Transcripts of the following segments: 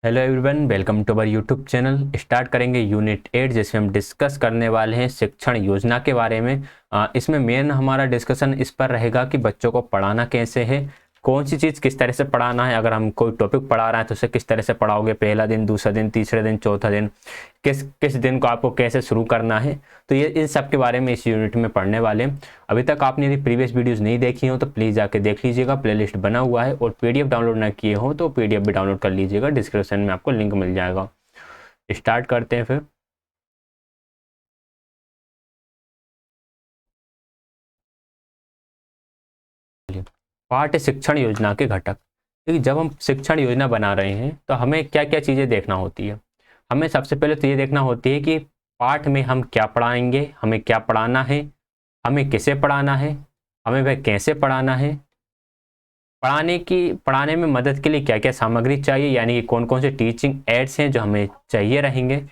Hello everyone, welcome to our YouTube channel. Start करेंगे unit 8 जिसमें हम डिस्कस करने वाले हैं शिक्षण योजना के बारे में। इसमें मेन हमारा डिस्कशन इस पर रहेगा कि बच्चों को पढ़ाना कैसे है, कौन सी चीज़ किस तरह से पढ़ाना है। अगर हम कोई टॉपिक पढ़ा रहे हैं तो उसे किस तरह से पढ़ाओगे, पहला दिन, दूसरा दिन, तीसरे दिन, चौथा दिन, किस किस दिन को आपको कैसे शुरू करना है। तो ये इन सब के बारे में इस यूनिट में पढ़ने वाले हैं। अभी तक आपने यदि प्रीवियस वीडियोस नहीं देखी हो तो प्लीज़ जाके देख लीजिएगा, प्लेलिस्ट बना हुआ है। और पीडीएफ डाउनलोड ना किए हो तो पीडीएफ भी डाउनलोड कर लीजिएगा, डिस्क्रिप्शन में आपको लिंक मिल जाएगा। स्टार्ट करते हैं फिर। पाठ्य शिक्षण योजना के घटक। देखिए, जब हम शिक्षण योजना बना रहे हैं तो हमें क्या क्या चीज़ें देखना होती है। हमें सबसे पहले तो ये देखना होती है कि पाठ में हम क्या पढ़ाएंगे, हमें क्या पढ़ाना है, हमें किसे पढ़ाना है, हमें वह कैसे पढ़ाना है, पढ़ाने में मदद के लिए क्या क्या सामग्री चाहिए, यानी कि कौन कौन से टीचिंग एड्स हैं जो हमें चाहिए रहेंगे।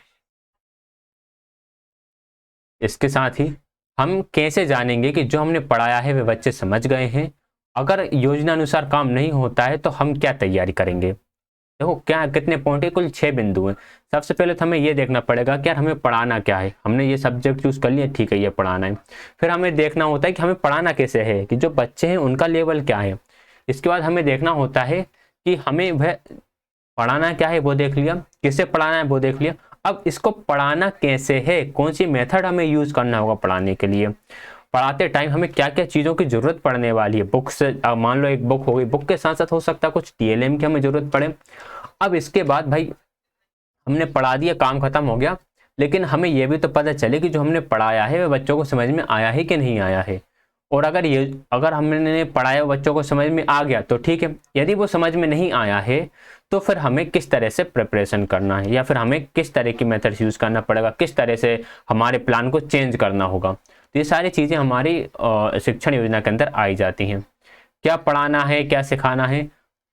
इसके साथ ही हम कैसे जानेंगे कि जो हमने पढ़ाया है वे बच्चे समझ गए हैं। अगर योजना अनुसार काम नहीं होता है तो हम क्या तैयारी करेंगे। देखो, क्या कितने पॉइंट है, कुल 6 बिंदु हैं। सबसे पहले तो हमें ये देखना पड़ेगा कि यार हमें पढ़ाना क्या है। हमने ये सब्जेक्ट चूज कर लिया, ठीक है, ये पढ़ाना है। फिर हमें देखना होता है कि हमें पढ़ाना कैसे है, कि जो बच्चे हैं उनका लेवल क्या है। इसके बाद हमें देखना होता है कि हमें वह पढ़ाना क्या है, वो देख लिया, किसे पढ़ाना है वो देख लिया। अब इसको पढ़ाना कैसे है, कौन सी मेथड हमें यूज करना होगा पढ़ाने के लिए। पढ़ाते टाइम हमें क्या क्या चीज़ों की जरूरत पड़ने वाली है। बुक से मान लो एक बुक हो गई, बुक के साथ साथ हो सकता है कुछ टीएलएम की हमें जरूरत पड़े। अब इसके बाद भाई हमने पढ़ा दिया, काम खत्म हो गया, लेकिन हमें यह भी तो पता चले कि जो हमने पढ़ाया है वह बच्चों को समझ में आया है कि नहीं आया है। और अगर हमने पढ़ाया बच्चों को समझ में आ गया तो ठीक है, यदि वो समझ में नहीं आया है तो फिर हमें किस तरह से प्रिपरेशन करना है, या फिर हमें किस तरह की मेथड्स यूज करना पड़ेगा, किस तरह से हमारे प्लान को चेंज करना होगा। तो ये सारी चीज़ें हमारी शिक्षण योजना के अंदर आई जाती हैं। क्या पढ़ाना है, क्या सिखाना है।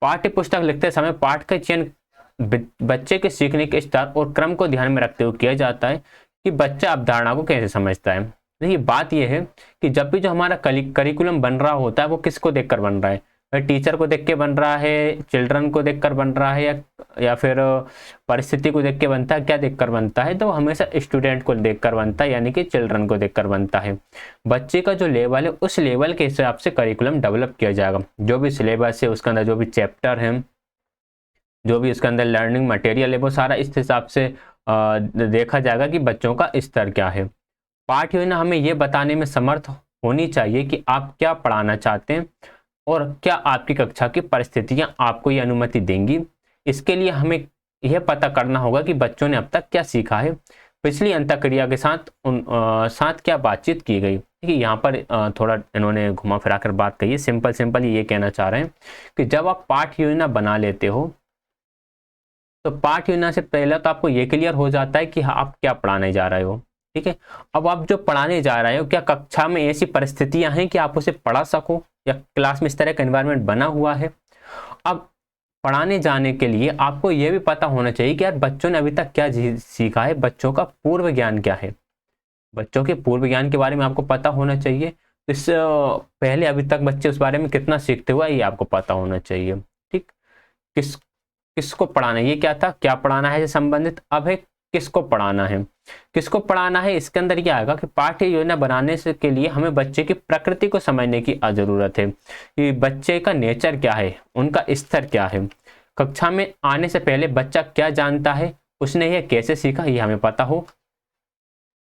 पाठ्य पुस्तक लिखते समय पाठ का चयन बच्चे के सीखने के स्तर और क्रम को ध्यान में रखते हुए किया जाता है कि बच्चा अवधारणा को कैसे समझता है। देखिए, बात यह है कि जब भी जो हमारा करिकुलम बन रहा होता है वो किसको देखकर बन रहा है। वह टीचर को देख के बन रहा है, चिल्ड्रन को देखकर बन रहा है, या फिर परिस्थिति को देख के बनता है। क्या देखकर बनता है, तो हमेशा स्टूडेंट को देखकर बनता है, यानी कि चिल्ड्रन को देखकर बनता है। बच्चे का जो लेवल है उस लेवल के हिसाब से करिकुलम डेवलप किया जाएगा। जो भी सिलेबस है उसके अंदर जो भी चैप्टर है, जो भी उसके अंदर लर्निंग मटेरियल है, वो सारा इस हिसाब से देखा जाएगा कि बच्चों का स्तर क्या है। पाठ योजना हमें ये बताने में समर्थ होनी चाहिए कि आप क्या पढ़ाना चाहते हैं और क्या आपकी कक्षा की परिस्थितियां आपको ये अनुमति देंगी। इसके लिए हमें यह पता करना होगा कि बच्चों ने अब तक क्या सीखा है, पिछली अंतःक्रिया के साथ साथ क्या बातचीत की गई। देखिए, यहाँ पर थोड़ा इन्होंने घुमा फिरा कर बात कही है। सिंपल ये कहना चाह रहे हैं कि जब आप पाठ योजना बना लेते हो तो पाठ योजना से पहले तो आपको ये क्लियर हो जाता है कि आप क्या पढ़ाने जा रहे हो। ठीक है, अब आप जो पढ़ाने जा रहे हो, क्या कक्षा में ऐसी परिस्थितियां हैं कि आप उसे पढ़ा सको, या क्लास में इस तरह का एनवायरनमेंट बना हुआ है। अब पढ़ाने जाने के लिए आपको यह भी पता होना चाहिए कि यार बच्चों ने अभी तक क्या सीखा है, बच्चों का पूर्व ज्ञान क्या है। बच्चों के पूर्व ज्ञान के बारे में आपको पता होना चाहिए। इस पहले अभी तक बच्चे उस बारे में कितना सीखते हुआ ये आपको पता होना चाहिए। ठीक, किस किसको पढ़ाना है, ये क्या था, क्या पढ़ाना है से संबंधित। अब है किसको पढ़ाना है। किसको पढ़ाना है, इसके अंदर क्या आएगा कि पाठ्य योजना बनाने से के लिए हमें बच्चे की प्रकृति को समझने की जरूरत है कि बच्चे का नेचर क्या है, उनका स्तर क्या है। कक्षा में आने से पहले बच्चा क्या जानता है, उसने यह कैसे सीखा, ये हमें पता हो।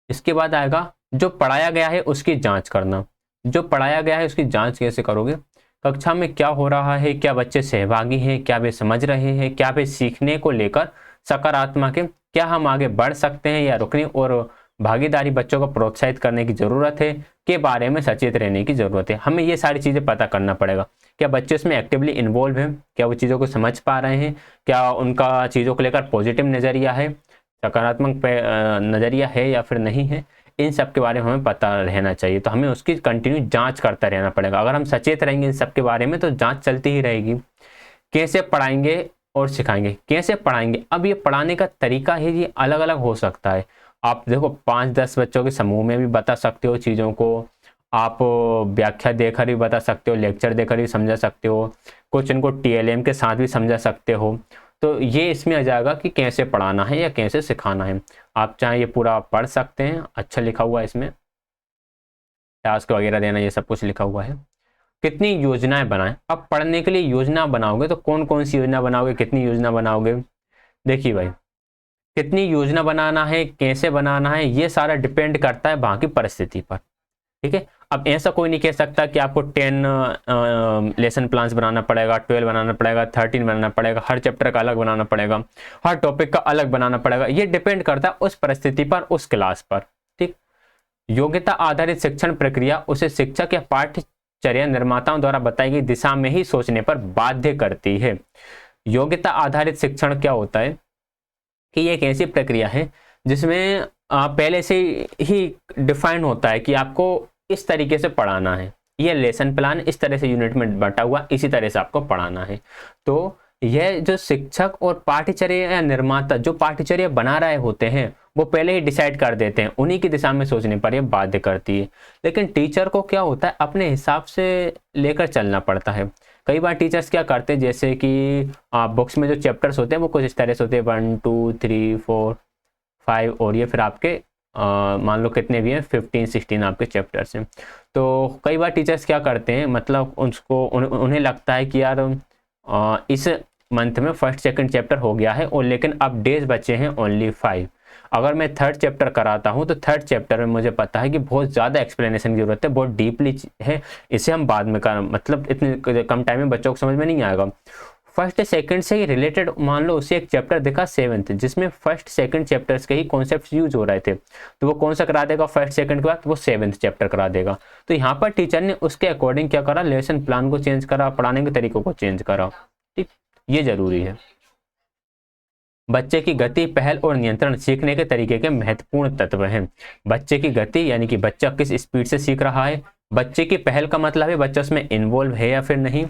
इसके बाद आएगा जो पढ़ाया गया है उसकी जांच करना। जो पढ़ाया गया है उसकी जांच कैसे करोगे। कक्षा में क्या हो रहा है, क्या बच्चे सहभागी हैं, क्या वे समझ रहे हैं, क्या वे सीखने को लेकर सकारात्मक है, क्या हम आगे बढ़ सकते हैं या रुकने और भागीदारी बच्चों को प्रोत्साहित करने की जरूरत है के बारे में सचेत रहने की जरूरत है। हमें ये सारी चीजें पता करना पड़ेगा। क्या बच्चे उसमें एक्टिवली इन्वॉल्व हैं, क्या वो चीज़ों को समझ पा रहे हैं, क्या उनका चीज़ों को लेकर पॉजिटिव नज़रिया है, सकारात्मक नज़रिया है या फिर नहीं है। इन सब के बारे में हमें पता रहना चाहिए। तो हमें उसकी कंटिन्यू जांच करता रहना पड़ेगा। अगर हम सचेत रहेंगे इन सब के बारे में तो जांच चलती ही रहेगी। कैसे पढ़ाएंगे और सिखाएंगे, कैसे पढ़ाएंगे। अब ये पढ़ाने का तरीका है, ये अलग अलग हो सकता है। आप देखो 5-10 बच्चों के समूह में भी बता सकते हो चीज़ों को, आप व्याख्या देकर भी बता सकते हो, लेक्चर देकर भी समझा सकते हो, कुछ इनको टीएलएम के साथ भी समझा सकते हो। तो ये इसमें आ जाएगा कि कैसे पढ़ाना है या कैसे सिखाना है। आप चाहे ये पूरा पढ़ सकते हैं, अच्छा लिखा हुआ है इसमें, टास्क वगैरह देना ये सब कुछ लिखा हुआ है। कितनी योजनाएं बनाएं। अब पढ़ने के लिए योजना बनाओगे तो कौन कौन सी योजना बनाओगे, कितनी योजना बनाओगे। देखिए भाई, कितनी योजना बनाना है, कैसे बनाना है, ये सारा डिपेंड करता है वहां की परिस्थिति पर। ठीक है, अब ऐसा कोई नहीं कह सकता कि आपको 10 लेसन प्लान्स बनाना पड़ेगा, 12 बनाना पड़ेगा, 13 बनाना पड़ेगा, हर चैप्टर का अलग बनाना पड़ेगा, हर टॉपिक का अलग बनाना पड़ेगा। ये डिपेंड करता है उस परिस्थिति पर, उस क्लास पर। ठीक, योग्यता आधारित शिक्षण प्रक्रिया उसे शिक्षक या पाठ्यचर्या निर्माताओं द्वारा बताई गई दिशा में ही सोचने पर बाध्य करती है। योग्यता आधारित शिक्षण क्या होता है कि ये एक ऐसी प्रक्रिया है जिसमें पहले से ही डिफाइन होता है कि आपको इस तरीके से पढ़ाना है, ये लेसन प्लान इस तरह से यूनिट में बटा हुआ, इसी तरह से आपको पढ़ाना है। तो यह जो शिक्षक और पाठ्यचर्या या निर्माता जो पाठ्यचर्या बना रहे होते हैं वो पहले ही डिसाइड कर देते हैं, उन्हीं की दिशा में सोचने पर यह बाध्य करती है। लेकिन टीचर को क्या होता है, अपने हिसाब से लेकर चलना पड़ता है। कई बार टीचर्स क्या करते हैं, जैसे कि बुक्स में जो चैप्टर्स होते हैं वो कुछ इस तरह से होते हैं, 1 2 3 4 5, और ये फिर आपके मान लो कितने भी हैं, 15 16 आपके चैप्टर्स हैं। तो कई बार टीचर्स क्या करते हैं, मतलब उसको उन्हें लगता है कि यार इस मंथ में फर्स्ट सेकंड चैप्टर हो गया है, और लेकिन अब डेज बचे हैं ओनली 5। अगर मैं थर्ड चैप्टर कराता हूं तो थर्ड चैप्टर में मुझे पता है कि बहुत ज़्यादा एक्सप्लेनेशन की जरूरत है, बहुत डीपली है, इसे हम बाद में कर, मतलब इतने कम टाइम में बच्चों को समझ में नहीं आएगा। फर्स्ट सेकंड से ही रिलेटेड मान लो उसे एक चैप्टर दिखा 7th, जिसमें फर्स्ट सेकंड चैप्टर्स के ही कॉन्सेप्ट्स यूज हो रहे थे, तो वो कौन सा करा देगा फर्स्ट सेकंड के बाद, वो 7th चैप्टर करा देगा। तो यहाँ पर टीचर ने उसके अकॉर्डिंग क्या करा, लेसन प्लान को चेंज करा, पढ़ाने के तरीकों को चेंज करा। ठीक, ये जरूरी है। बच्चे की गति, पहल और नियंत्रण सीखने के तरीके के महत्वपूर्ण तत्व हैं। बच्चे की गति यानी कि बच्चा किस स्पीड से सीख रहा है, बच्चे की पहल का मतलब है बच्चा उसमें इन्वॉल्व है या फिर नहीं,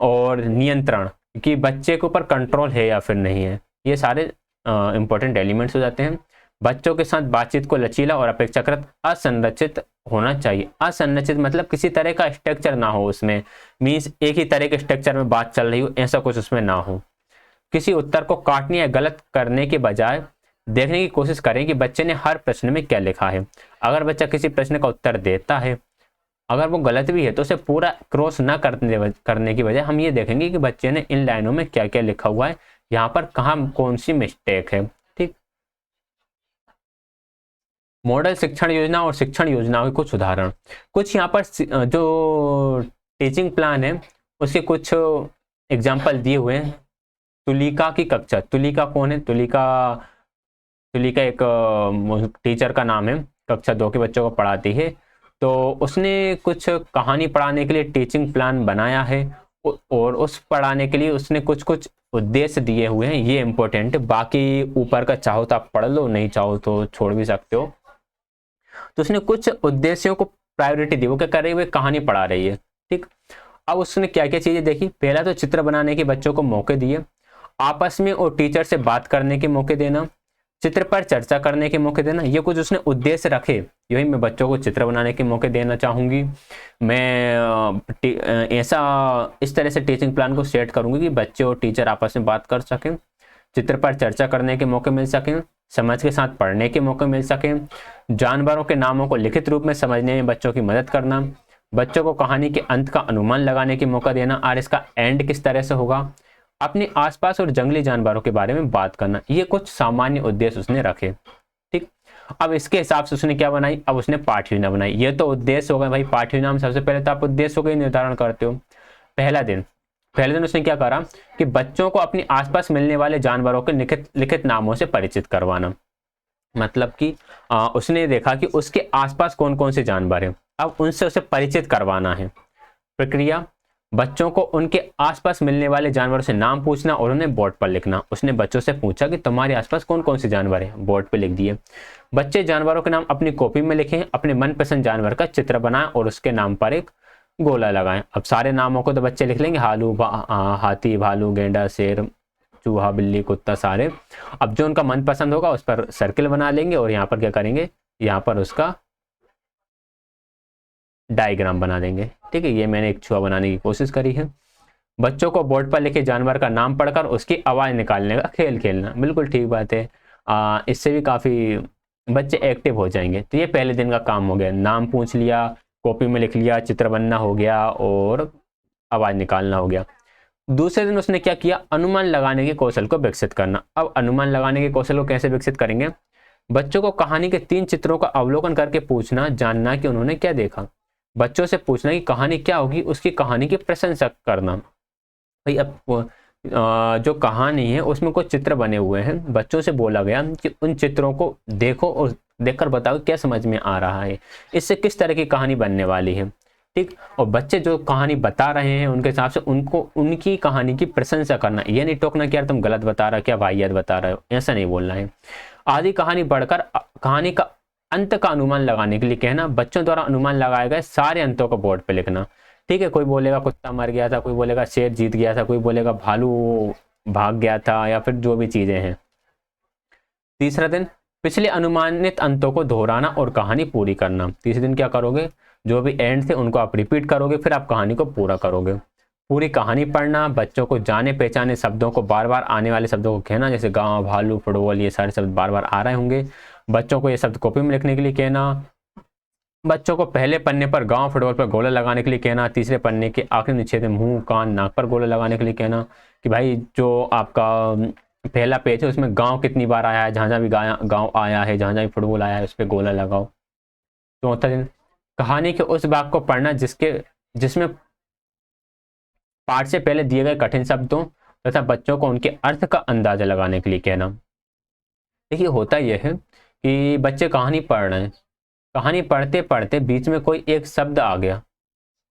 और नियंत्रण कि बच्चे के ऊपर कंट्रोल है या फिर नहीं है। ये सारे इंपॉर्टेंट एलिमेंट्स हो जाते हैं। बच्चों के साथ बातचीत को लचीला और अपेक्षाकृत असंरचित होना चाहिए। असंरचित मतलब किसी तरह का स्ट्रक्चर ना हो उसमें, मीन्स एक ही तरह के स्ट्रक्चर में बात चल रही हो, ऐसा कुछ उसमें ना हो। किसी उत्तर को काटने या गलत करने के बजाय देखने की कोशिश करें कि बच्चे ने हर प्रश्न में क्या लिखा है। अगर बच्चा किसी प्रश्न का उत्तर देता है, अगर वो गलत भी है तो उसे पूरा क्रॉस ना करने की बजाय हम ये देखेंगे कि बच्चे ने इन लाइनों में क्या क्या लिखा हुआ है, यहाँ पर कहाँ कौन सी मिस्टेक है। ठीक, मॉडल शिक्षण योजना और शिक्षण योजनाओं के कुछ उदाहरण। कुछ यहाँ पर जो टीचिंग प्लान है उसके कुछ एग्जाम्पल दिए हुए हैं। तुलिका की कक्षा, तुलिका कौन है, तुलिका एक टीचर का नाम है, कक्षा 2 के बच्चों को पढ़ाती है। तो उसने कुछ कहानी पढ़ाने के लिए टीचिंग प्लान बनाया है, और उस पढ़ाने के लिए उसने कुछ कुछ उद्देश्य दिए हुए हैं, ये इंपॉर्टेंट है। बाकी ऊपर का चाहो तो आप पढ़ लो, नहीं चाहो तो छोड़ भी सकते हो। तो उसने कुछ उद्देश्यों को प्रायोरिटी दी, वो क्या कर रही है, वो कहानी पढ़ा रही है। ठीक, अब उसने क्या क्या चीजें देखी, पहला तो चित्र बनाने के बच्चों को मौके दिए, आपस में और टीचर से बात करने के मौके देना, चित्र पर चर्चा करने के मौके देना, ये कुछ उसने उद्देश्य रखे। यही मैं बच्चों को चित्र बनाने के मौके देना चाहूंगी, मैं ऐसा इस तरह से टीचिंग प्लान को सेट करूंगी कि बच्चे और टीचर आपस में बात कर सकें, चित्र पर चर्चा करने के मौके मिल सकें, समझ के साथ पढ़ने के मौके मिल सकें, जानवरों के नामों को लिखित रूप में समझने में बच्चों की मदद करना, बच्चों को कहानी के अंत का अनुमान लगाने के मौका देना, और इसका एंड किस तरह से होगा, अपने आसपास और जंगली जानवरों के बारे में बात करना। ये कुछ सामान्य उद्देश्य उसने रखे। ठीक, अब इसके हिसाब से उसने क्या बनाई, अब उसने पाठ्य योजना बनाई। ये तो उद्देश्य हो गए भाई, पाठ्य योजना में सबसे पहले तो आप उद्देश्य को निर्धारण करते हो। पहले दिन उसने क्या करा कि बच्चों को अपने आसपास मिलने वाले जानवरों के लिखित नामों से परिचित करवाना। मतलब कि उसने देखा कि उसके आसपास कौन कौन से जानवर हैं, अब उनसे उसे परिचित करवाना है। प्रक्रिया, बच्चों को उनके आसपास मिलने वाले जानवरों से नाम पूछना और उन्हें बोर्ड पर लिखना। उसने बच्चों से पूछा कि तुम्हारे आसपास कौन कौन से जानवर हैं, बोर्ड पर लिख दिए। बच्चे जानवरों के नाम अपनी कॉपी में लिखें, अपने मनपसंद जानवर का चित्र बनाएं और उसके नाम पर एक गोला लगाएं। अब सारे नामों को तो बच्चे लिख लेंगे, हाथी, भालू, गेंडा, शेर, चूहा, बिल्ली, कुत्ता, सारे। अब जो उनका मनपसंद होगा उस पर सर्किल बना लेंगे, और यहाँ पर क्या करेंगे, यहाँ पर उसका डायग्राम बना देंगे। ठीक है, ये मैंने एक चूहा बनाने की कोशिश करी है। बच्चों को बोर्ड पर लिखे जानवर का नाम पढ़कर उसकी आवाज़ निकालने का खेल खेलना। बिल्कुल ठीक बात है। इससे भी काफ़ी बच्चे एक्टिव हो जाएंगे। तो ये पहले दिन का काम हो गया, नाम पूछ लिया, कॉपी में लिख लिया, चित्र बनना हो गया और आवाज़ निकालना हो गया। दूसरे दिन उसने क्या किया, अनुमान लगाने के कौशल को विकसित करना। अब अनुमान लगाने के कौशल को कैसे विकसित करेंगे, बच्चों को कहानी के 3 चित्रों का अवलोकन करके पूछना, जानना कि उन्होंने क्या देखा। बच्चों से पूछना कि कहानी क्या होगी, उसकी कहानी की प्रशंसा करना। भाई अब जो कहानी है उसमें कुछ चित्र बने हुए हैं, बच्चों से बोला गया कि उन चित्रों को देखो और देखकर बताओ क्या समझ में आ रहा है, इससे किस तरह की कहानी बनने वाली है। ठीक, और बच्चे जो कहानी बता रहे हैं उनके हिसाब से उनको उनकी कहानी की प्रशंसा करना, ये नहीं टोकना कि यार तुम गलत बता रहे हो, क्या वाहियात बता रहे हो, ऐसा नहीं बोलना है। आधी कहानी बढ़कर कहानी का अंत का अनुमान लगाने के लिए कहना, बच्चों द्वारा अनुमान लगाए गए सारे अंतों को बोर्ड पे लिखना। ठीक है, कोई बोलेगा कुत्ता मर गया था, कोई बोलेगा शेर जीत गया था, कोई बोलेगा भालू भाग गया था, या फिर जो भी चीजें हैं। तीसरा दिन पिछले अनुमानित अंतों को दोहराना और कहानी पूरी करना। तीसरे दिन क्या करोगे, जो भी एंड थे उनको आप रिपीट करोगे, फिर आप कहानी को पूरा करोगे। पूरी कहानी पढ़ना, बच्चों को जाने पहचाने शब्दों को बार बार आने वाले शब्दों को कहना, जैसे गांव, भालू, फुटबॉल, ये सारे शब्द बार बार आ रहे होंगे, बच्चों को ये शब्द कॉपी में लिखने के लिए कहना। बच्चों को पहले पन्ने पर गांव, फुटबॉल पर गोला लगाने के लिए कहना। तीसरे पन्ने के आखिरी निच्छेद में मुंह, कान, नाक पर गोला लगाने के लिए कहना कि भाई जो आपका पहला पेज है उसमें गांव कितनी बार आया है, जहां जहां भी गांव आया है, जहां जहां भी फुटबॉल आया है उस पर गोला लगाओ। चौथा दिन कहानी के उस भाग को पढ़ना जिसमें पाठ से पहले दिए गए कठिन शब्दों तथा बच्चों को उनके अर्थ का अंदाजा लगाने के लिए कहना। देखिए होता यह है कि बच्चे कहानी पढ़ रहे हैं, कहानी पढ़ते पढ़ते बीच में कोई एक शब्द आ गया।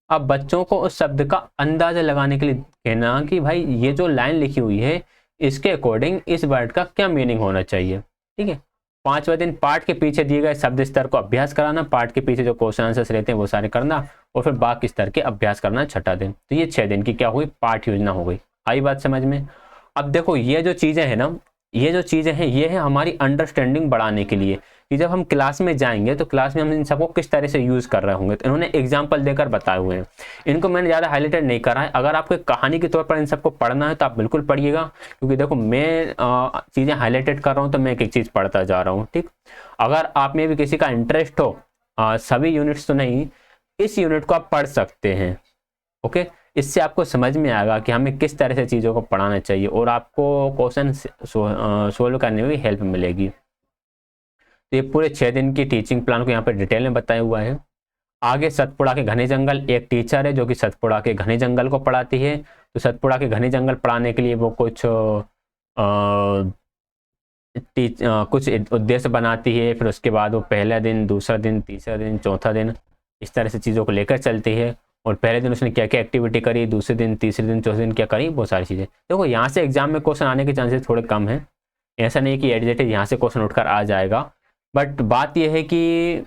अब बच्चों को उस शब्द का अंदाजा लगाने के लिए कहना कि भाई ये जो लाइन लिखी हुई है इसके अकॉर्डिंग इस वर्ड का क्या मीनिंग होना चाहिए। ठीक है, 5वां दिन पाठ के पीछे दिए गए शब्द स्तर को अभ्यास कराना, पाठ के पीछे जो क्वेश्चन आंसर्स रहते हैं वो सारे करना, और फिर बाकी स्तर के अभ्यास करना 6ठा दिन। तो ये 6 दिन की क्या हुई, पाठ योजना हो गई। आई बात समझ में। अब देखो ये जो चीजें हैं ना, ये जो चीजें हैं ये है हमारी अंडरस्टैंडिंग बढ़ाने के लिए, कि जब हम क्लास में जाएंगे तो क्लास में हम इन सबको किस तरह से यूज कर रहे होंगे। तो इन्होंने एग्जाम्पल देकर बताए हुए हैं, इनको मैंने ज़्यादा हाईलाइटेड नहीं करा है। अगर आपको कहानी के तौर पर इन सबको पढ़ना है तो आप बिल्कुल पढ़िएगा, क्योंकि देखो मैं चीज़ें हाईलाइटेड कर रहा हूँ तो मैं एक एक चीज़ पढ़ता जा रहा हूँ। ठीक, अगर आप में भी किसी का इंटरेस्ट हो, सभी यूनिट्स तो नहीं, इस यूनिट को आप पढ़ सकते हैं। ओके, इससे आपको समझ में आएगा कि हमें किस तरह से चीज़ों को पढ़ाना चाहिए और आपको क्वेश्चन सोल्व करने में भी हेल्प मिलेगी। तो ये पूरे 6 दिन की टीचिंग प्लान को यहाँ पर डिटेल में बताया हुआ है। आगे सतपुड़ा के घने जंगल, एक टीचर है जो कि सतपुड़ा के घने जंगल को पढ़ाती है। तो सतपुड़ा के घने जंगल पढ़ाने के लिए वो कुछ उद्देश्य बनाती है। फिर उसके बाद वो पहला दिन, दूसरा दिन, तीसरा दिन, चौथा दिन इस तरह से चीज़ों को लेकर चलती है। और पहले दिन उसने क्या क्या एक्टिविटी करी, दूसरे दिन, तीसरे दिन, चौथे दिन क्या करी, बहुत सारी चीज़ें। देखो यहाँ से एग्जाम में क्वेश्चन आने के चांसेस थोड़े कम हैं, ऐसा नहीं कि एग्जैक्ट यहाँ से क्वेश्चन उठकर आ जाएगा, बट बात यह है कि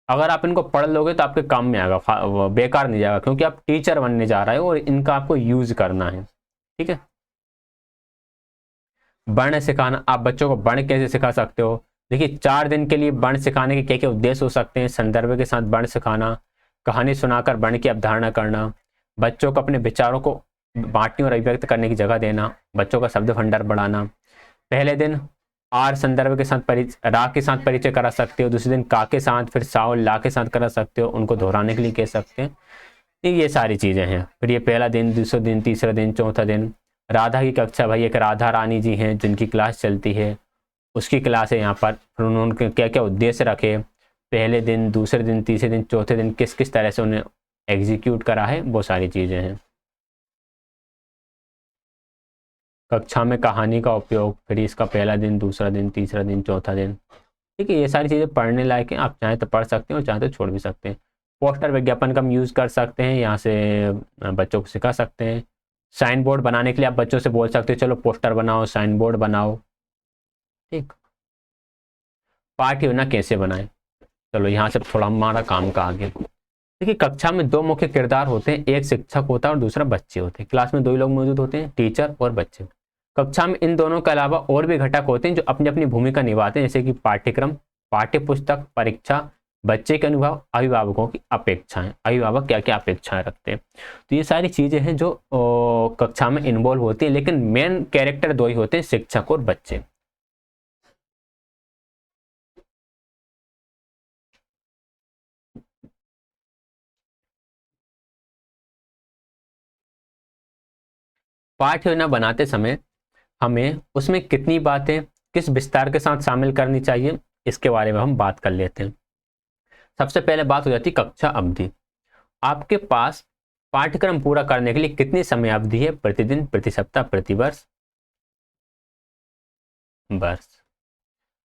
अगर आप इनको पढ़ लोगे तो आपके काम में आएगा, बेकार नहीं जाएगा, क्योंकि आप टीचर बनने जा रहे हो और इनका आपको यूज करना है। ठीक है, वर्ण सिखाना, आप बच्चों को वर्ण कैसे सिखा सकते हो। देखिए 4 दिन के लिए वर्ण सिखाने के क्या क्या उद्देश्य हो सकते हैं। संदर्भ के साथ वर्ण सिखाना, कहानी सुनाकर वर्ण की अवधारणा करना, बच्चों को अपने विचारों को बांटने और अभिव्यक्त करने की जगह देना, बच्चों का शब्द भंडार बढ़ाना। पहले दिन आर संदर्भ के साथ रा के साथ परिचय करा सकते हो, दूसरे दिन का के साथ, फिर सा और ला के साथ करा सकते हो, उनको दोहराने के लिए कह सकते हैं। ये सारी चीज़ें हैं। फिर ये पहला दिन, दूसरा दिन, तीसरा दिन, चौथा दिन राधा की कक्षा, भाई एक राधा रानी जी हैं जिनकी क्लास चलती है, उसकी क्लास है यहाँ पर। फिर उन्होंने क्या क्या उद्देश्य रखे, पहले दिन, दूसरे दिन, तीसरे दिन, चौथे दिन किस किस तरह से उन्हें एग्जीक्यूट करा है, वो सारी चीज़ें हैं। कक्षा में कहानी का उपयोग, फिर इसका पहला दिन, दूसरा दिन, तीसरा दिन, चौथा दिन। ठीक है, ये सारी चीज़ें पढ़ने लायक हैं, आप चाहें तो पढ़ सकते हैं और चाहें तो छोड़ भी सकते हैं। पोस्टर विज्ञापन का हम यूज़ कर सकते हैं, यहाँ से बच्चों को सिखा सकते हैं। साइन बोर्ड बनाने के लिए आप बच्चों से बोल सकते हो चलो पोस्टर बनाओ, साइन बोर्ड बनाओ। ठीक, पाठ योजना कैसे बनाएं, चलो यहाँ से थोड़ा हमारा काम का आगे। देखिए कक्षा में 2 मुख्य किरदार होते हैं, एक शिक्षक होता है और दूसरा बच्चे होते हैं। क्लास में 2 ही लोग मौजूद होते हैं, टीचर और बच्चे। कक्षा में इन दोनों के अलावा और भी घटक होते हैं जो अपनी अपनी भूमिका निभाते हैं, जैसे कि पाठ्यक्रम, पाठ्य पुस्तक, परीक्षा, बच्चे के अनुभव, अभिभावकों की अपेक्षाएं, अभिभावक क्या क्या अपेक्षाएं रखते हैं। तो ये सारी चीज़ें हैं जो कक्षा में इन्वॉल्व होती है, लेकिन मेन कैरेक्टर दो ही होते हैं, शिक्षक और बच्चे। पाठ्य योजना बनाते समय हमें उसमें कितनी बातें किस विस्तार के साथ शामिल करनी चाहिए, इसके बारे में हम बात कर लेते हैं। सबसे पहले बात हो जाती है कक्षा अवधि। आपके पास पाठ्यक्रम पूरा करने के लिए कितनी समय अवधि है, प्रतिदिन, प्रति सप्ताह, प्रति वर्ष? वर्ष।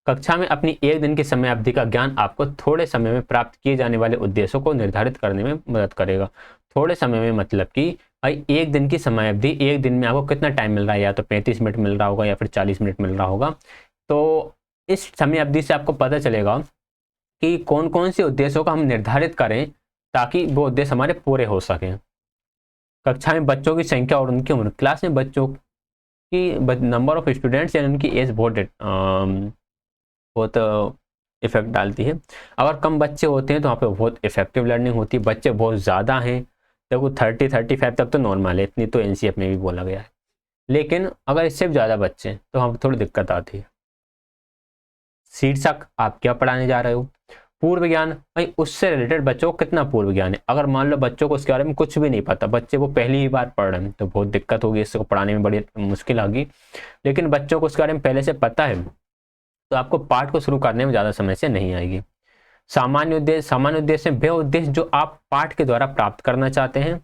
कक्षा में अपनी एक दिन की समय अवधि का ज्ञान आपको थोड़े समय में प्राप्त किए जाने वाले उद्देश्यों को निर्धारित करने में मदद करेगा। थोड़े समय में मतलब कि भाई एक दिन की समय अवधि, एक दिन में आपको कितना टाइम मिल रहा है, या तो 35 मिनट मिल रहा होगा या फिर 40 मिनट मिल रहा होगा। तो इस समय अवधि से आपको पता चलेगा कि कौन कौन से उद्देश्यों का हम निर्धारित करें ताकि वो उद्देश्य हमारे पूरे हो सकें। कक्षा में बच्चों की संख्या और उनकी उम्र। क्लास में बच्चों की नंबर ऑफ स्टूडेंट्स या उनकी एज बहुत इफेक्ट डालती है। अगर कम बच्चे होते हैं तो वहाँ पे बहुत इफेक्टिव लर्निंग होती है। बच्चे बहुत ज़्यादा हैं, देखो 30-35 तक तो नॉर्मल है, इतनी तो एनसीएफ में भी बोला गया है। लेकिन अगर इससे भी ज़्यादा बच्चे तो वहाँ पर थोड़ी दिक्कत आती है। शीर्षक, आप क्या पढ़ाने जा रहे हो। पूर्व ज्ञान, भाई उससे रिलेटेड बच्चों को कितना पूर्व ज्ञान है। अगर मान लो बच्चों को उसके बारे में कुछ भी नहीं पता, बच्चे वो पहली ही बार पढ़ रहे हैं, तो बहुत दिक्कत होगी, इसको पढ़ाने में बड़ी मुश्किल आएगी। लेकिन बच्चों को उसके बारे में पहले से पता है तो आपको पाठ को शुरू करने में ज़्यादा समस्या नहीं आएगी। सामान्य उद्देश्य, सामान्य उद्देश्य वे उद्देश्य जो आप पाठ के द्वारा प्राप्त करना चाहते हैं।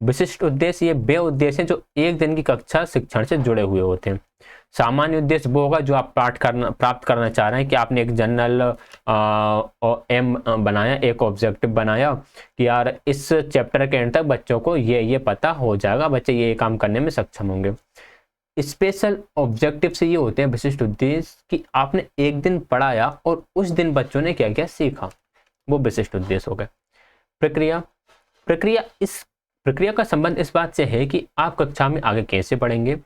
विशिष्ट उद्देश्य, ये वे उद्देश्य हैं जो एक दिन की कक्षा शिक्षण से जुड़े हुए होते हैं। सामान्य उद्देश्य वो होगा जो आप प्राप्त करना चाह रहे हैं कि आपने एक जनरल एम बनाया, एक ऑब्जेक्टिव बनाया कि यार इस चैप्टर के एंड तक बच्चों को ये पता हो जाएगा, बच्चे ये काम करने में सक्षम होंगे। स्पेशल ऑब्जेक्टिव से ये होते हैं विशिष्ट उद्देश्य कि आपने एक दिन पढ़ाया और उस दिन बच्चों ने क्या क्या सीखा, वो विशिष्ट उद्देश्य हो गए। प्रक्रिया, प्रक्रिया का संबंध इस बात से है कि आप कक्षा में आगे कैसे बढ़ेंगे।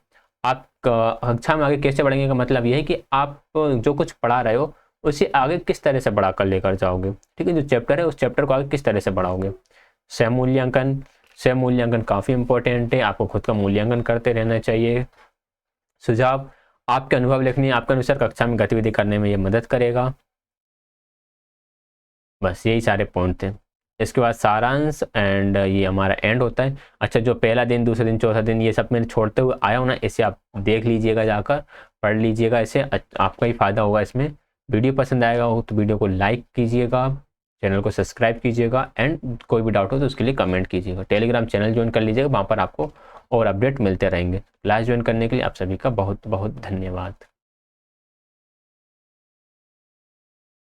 आप कक्षा में आगे कैसे बढ़ेंगे का मतलब यह है कि आप जो कुछ पढ़ा रहे हो उसे आगे किस तरह से बढ़ाकर लेकर जाओगे। ठीक है, जो चैप्टर है उस चैप्टर को आगे किस तरह से बढ़ाओगे। स्वयं मूल्यांकन, स्वयं मूल्यांकन काफ़ी इंपॉर्टेंट है, आपको खुद का मूल्यांकन करते रहना चाहिए। सुझाव, आपके अनुभव लिखनी, आपके अनुसार कक्षा में गतिविधि करने में ये मदद करेगा। बस यही सारे पॉइंट थे। इसके बाद सारांश एंड ये हमारा एंड होता है। अच्छा, जो पहला दिन, दूसरा दिन, चौथा दिन, ये सब मैंने छोड़ते हुए आया हूँ ना, इसे आप देख लीजिएगा, जाकर पढ़ लीजिएगा, इसे आपका ही फायदा होगा इसमें। वीडियो पसंद आएगा हो तो वीडियो को लाइक कीजिएगा, चैनल को सब्सक्राइब कीजिएगा, एंड कोई भी डाउट हो तो उसके लिए कमेंट कीजिएगा। टेलीग्राम चैनल ज्वाइन कर लीजिएगा, वहाँ पर आपको और अपडेट मिलते रहेंगे। क्लास ज्वाइन करने के लिए आप सभी का बहुत बहुत धन्यवाद।